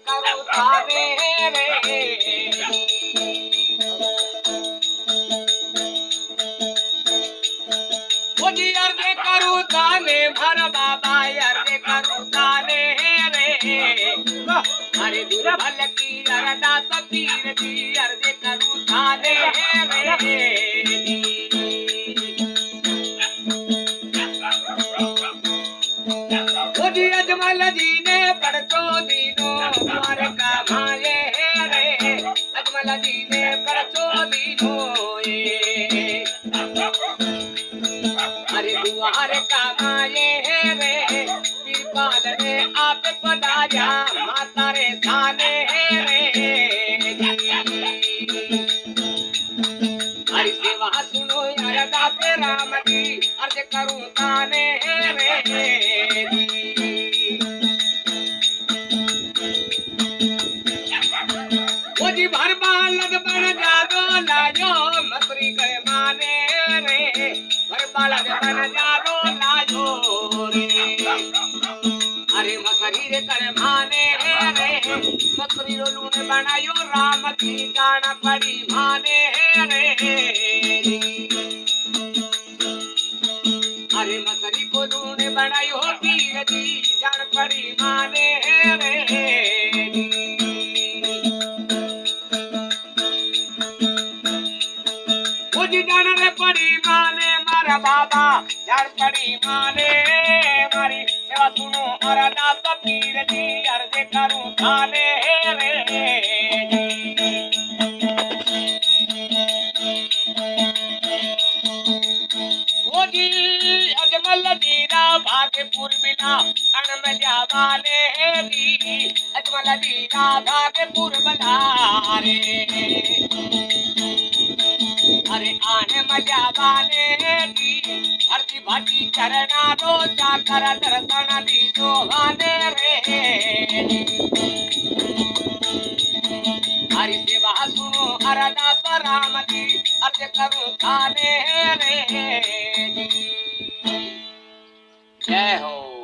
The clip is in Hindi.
करूं थाने रे ओ जी अर्ज करूं थाने भर बाबा अर्ज करूं थाने रे हरे दुर्बल की अरदास पीर की अर्ज करूं थाने रे जी अजमल जी ने पढ़तो दीनो द्वारका माए रे अजमल जी ने पढ़तो दीनो अरे द्वारका माए रे पीरपाल ने आप पधारा माता रे साने रे हरि सेवा सुनो अरदास राम की अर्ज करूं ताने रे जी भर बालक बन जादो लाजो मसरी करे माने रे भर बालक बन जादो लाजो रे अरे मसरी रे करे माने रे मसरी रो लूने बनायो राम की जान पड़ी माने रे अरे मसरी को लूने बनायो पीर जी जान पड़ी माने रे जान रे पड़ी माने मारा बाबा जान पड़ी माने मारी सेवा सुनो अरदास पीर जी अर्ज करूं थाने रे ओ जी अजमल दीना भाग्यपुर बिना अनमजा वाले दी अजमल दीना भाग्यपुर बना रे अरे आने मजा वाले दी हरती भाटी करना दो चाकर दर्शन दी जो आने रे हरि सेवा सुनो अरदास राम की अर्ज करूं थाने रे जय हो।